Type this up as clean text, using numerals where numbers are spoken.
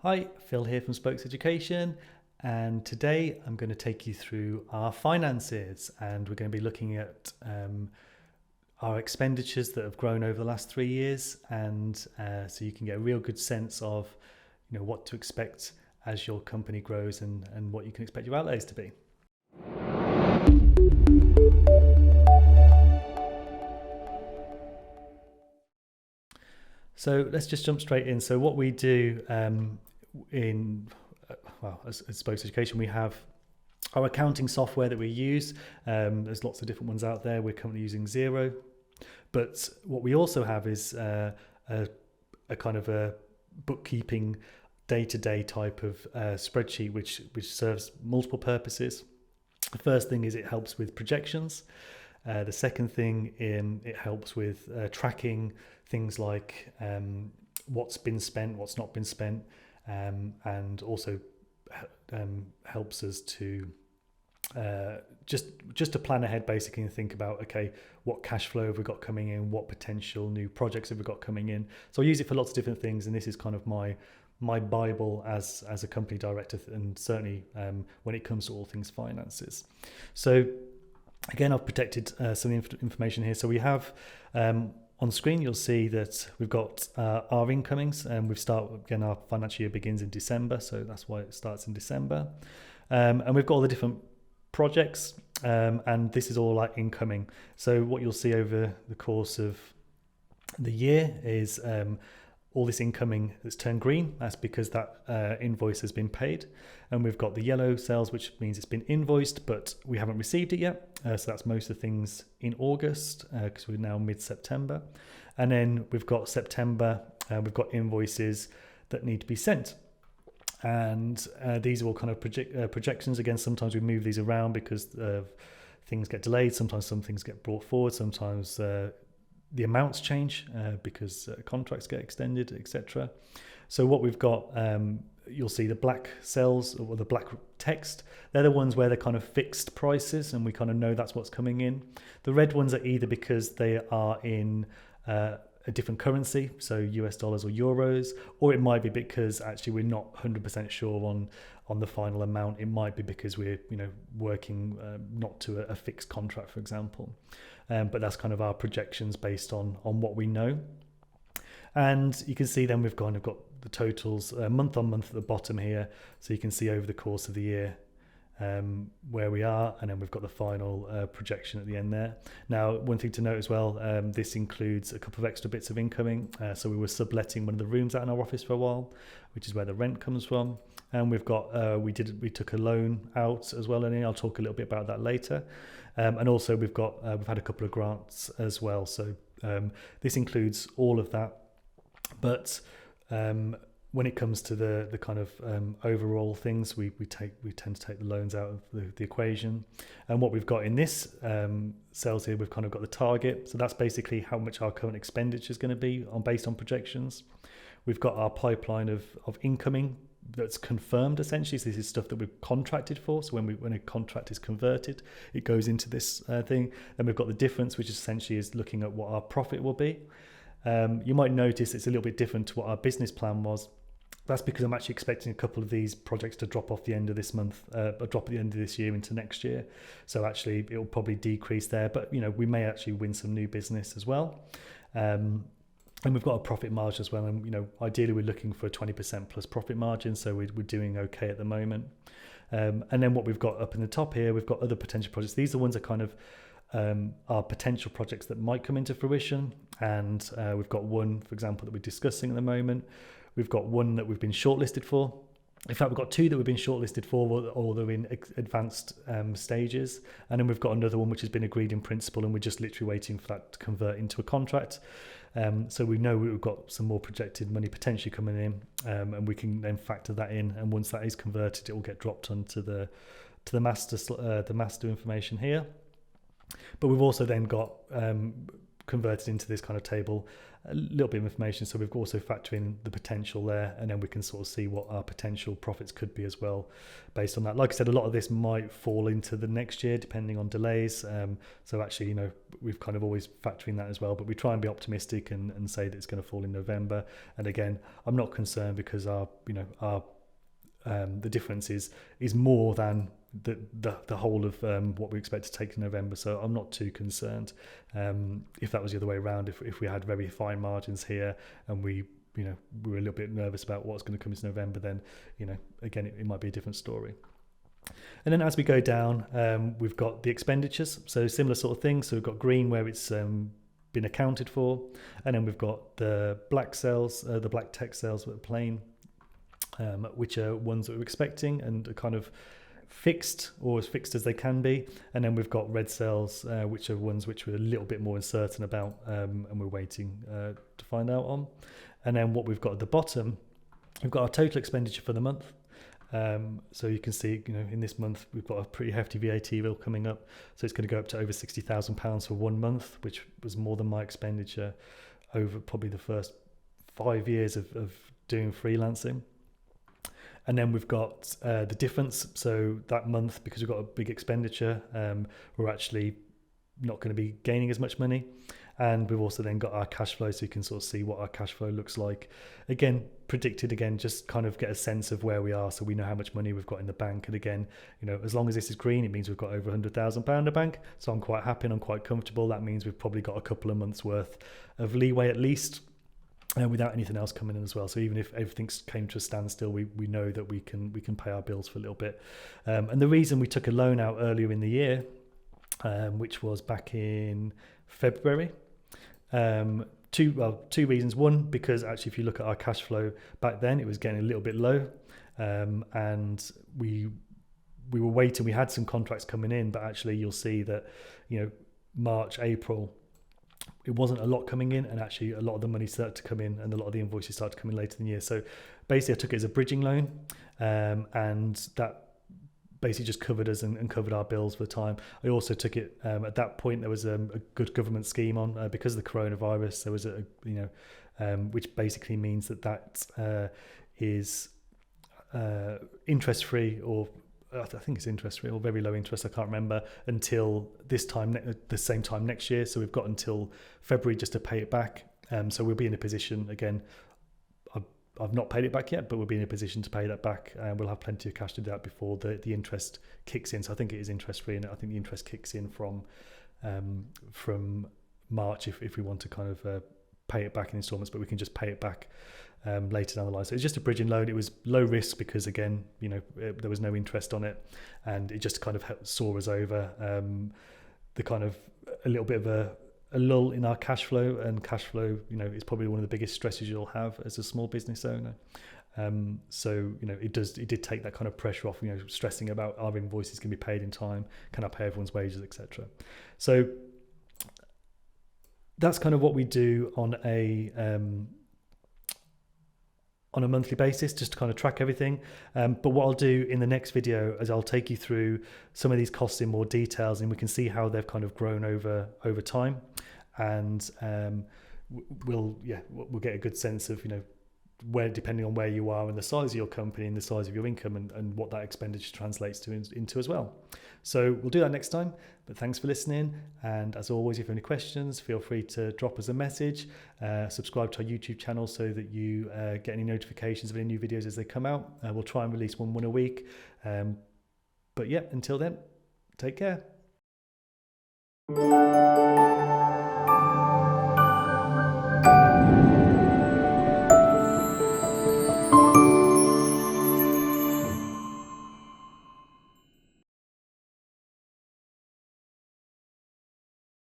Hi, Phil here from Spokes Education, and today I'm going to take you through our finances, and we're going to be looking at our expenditures that have grown over the last 3 years, and so you can get a real good sense of what to expect as your company grows and what you can expect your outlays to be. So let's just jump straight in. So what we do as Spokes Education, we have our accounting software that we use. There's lots of different ones out there. We're currently using Xero. But what we also have is a kind of a bookkeeping day-to-day type of spreadsheet, which serves multiple purposes. The first thing is it helps with projections. The second thing, it helps with tracking things like what's been spent, what's not been spent, and also helps us to just to plan ahead basically and think about, okay, what cash flow have we got coming in, what potential new projects have we got coming in. So I use it for lots of different things, and this is kind of my Bible as a company director, and certainly when it comes to all things finances. So again, I've protected some information here. So we have on screen, you'll see that we've got our incomings, and our financial year begins in December, so that's why it starts in December. And we've got all the different projects, and this is all like incoming. So what you'll see over the course of the year is all this incoming that's turned green. That's because that invoice has been paid. And we've got the yellow cells, which means it's been invoiced, but we haven't received it yet. So that's most of the things in August, because we're now mid-September. And then we've got September, we've got invoices that need to be sent. And these are all kind of projections. Again, sometimes we move these around because things get delayed. Sometimes some things get brought forward. Sometimes the amounts change because contracts get extended, etc. So what we've got, you'll see the black cells or the black text. They're the ones where they're kind of fixed prices, and we kind of know that's what's coming in. The red ones are either because they are in a different currency, so US dollars or euros, or it might be because actually we're not 100% sure on the final amount. It might be because we're working not to a fixed contract, for example. But that's kind of our projections based on what we know. And you can see then we've kind of got the totals month on month at the bottom here, so you can see over the course of the year where we are, and then we've got the final projection at the end there. Now, one thing to note as well, this includes a couple of extra bits of incoming. So we were subletting one of the rooms out in our office for a while, which is where the rent comes from. And we've got we took a loan out as well, and I'll talk a little bit about that later. And also we've had a couple of grants as well. So this includes all of that, but when it comes to the kind of overall things, we tend to take the loans out of the equation. And what we've got in this cells here, we've kind of got the target. So that's basically how much our current expenditure is going to be based on projections. We've got our pipeline of incoming that's confirmed, essentially. So this is stuff that we've contracted for. So when a contract is converted, it goes into this thing. Then we've got the difference, which essentially is looking at what our profit will be. You might notice it's a little bit different to what our business plan was. That's because I'm actually expecting a couple of these projects to drop off the end of this month, or drop at the end of this year into next year. So actually it'll probably decrease there, but we may actually win some new business as well. And we've got a profit margin as well. And ideally we're looking for a 20% plus profit margin. So we're doing okay at the moment. And then what we've got up in the top here, we've got other potential projects. These are the ones that kind of are potential projects that might come into fruition. And we've got one, for example, that we're discussing at the moment. We've got one that we've been shortlisted for. In fact, we've got two that we've been shortlisted for, or they're in advanced stages. And then we've got another one which has been agreed in principle, and we're just literally waiting for that to convert into a contract. So we know we've got some more projected money potentially coming in, and we can then factor that in. And once that is converted, it will get dropped onto the master information here. But we've also then got converted into this kind of table a little bit of information, so we've also factored in the potential there, and then we can sort of see what our potential profits could be as well based on that. Like I said, a lot of this might fall into the next year depending on delays, so actually, you know, we've kind of always factored in that as well, but we try and be optimistic and say that it's going to fall in November. And again, I'm not concerned because our the difference is more than the whole of what we expect to take in November, so I'm not too concerned. If that was the other way around, if we had very fine margins here and we were a little bit nervous about what's going to come into November, then again it might be a different story. And then as we go down, we've got the expenditures, so similar sort of thing. So we've got green where it's been accounted for, and then we've got the black cells, the black text cells that are plain, which are ones that we're expecting and are kind of fixed, or as fixed as they can be. And then we've got red cells, which are ones which we're a little bit more uncertain about, and we're waiting to find out on. And then what we've got at the bottom, we've got our total expenditure for the month. So you can see, in this month we've got a pretty hefty VAT bill coming up, so it's going to go up to over £60,000 for 1 month, which was more than my expenditure over probably the first 5 years of doing freelancing. And then we've got the difference. So that month, because we've got a big expenditure, we're actually not going to be gaining as much money. And we've also then got our cash flow, so you can sort of see what our cash flow looks like. Again, predicted, just kind of get a sense of where we are, so we know how much money we've got in the bank. And again, as long as this is green, it means we've got over £100,000 in the bank. So I'm quite happy and I'm quite comfortable. That means we've probably got a couple of months worth of leeway at least, without anything else coming in as well. So even if everything came to a standstill, we know that we can pay our bills for a little bit. And the reason we took a loan out earlier in the year, which was back in February, two reasons. One, because actually if you look at our cash flow back then, it was getting a little bit low, and we were waiting. We had some contracts coming in, but actually you'll see that March, April, it wasn't a lot coming in, and actually a lot of the money started to come in and a lot of the invoices started to come in later in the year. So basically I took it as a bridging loan, and that basically just covered us and covered our bills for the time. I also took it at that point, there was a good government scheme on because of the coronavirus. There was which basically means that is interest free, or I think it's interest free or very low interest, I can't remember, until this time, the same time next year. So we've got until February just to pay it back. So we'll be in a position, again, I've not paid it back yet, but we'll be in a position to pay that back, and we'll have plenty of cash to do that before the interest kicks in. So I think it is interest free, and I think the interest kicks in from March if we want to kind of pay it back in installments, but we can just pay it back later down the line. So it's just a bridging loan. It was low risk because, again, there was no interest on it, and it just kind of saw us over the kind of a little bit of a lull in our cash flow. And cash flow, is probably one of the biggest stresses you'll have as a small business owner. So it did take that kind of pressure off, stressing about our invoices can be paid in time, can I pay everyone's wages, etc. So that's kind of what we do on a monthly basis, just to kind of track everything. But what I'll do in the next video is I'll take you through some of these costs in more details, and we can see how they've kind of grown over time, and we'll get a good sense of where, depending on where you are and the size of your company and the size of your income, and what that expenditure translates into as well. So we'll do that next time, but thanks for listening. And as always, if you have any questions, feel free to drop us a message, subscribe to our YouTube channel so that you get any notifications of any new videos as they come out. We'll try and release one a week. But yeah, until then, take care.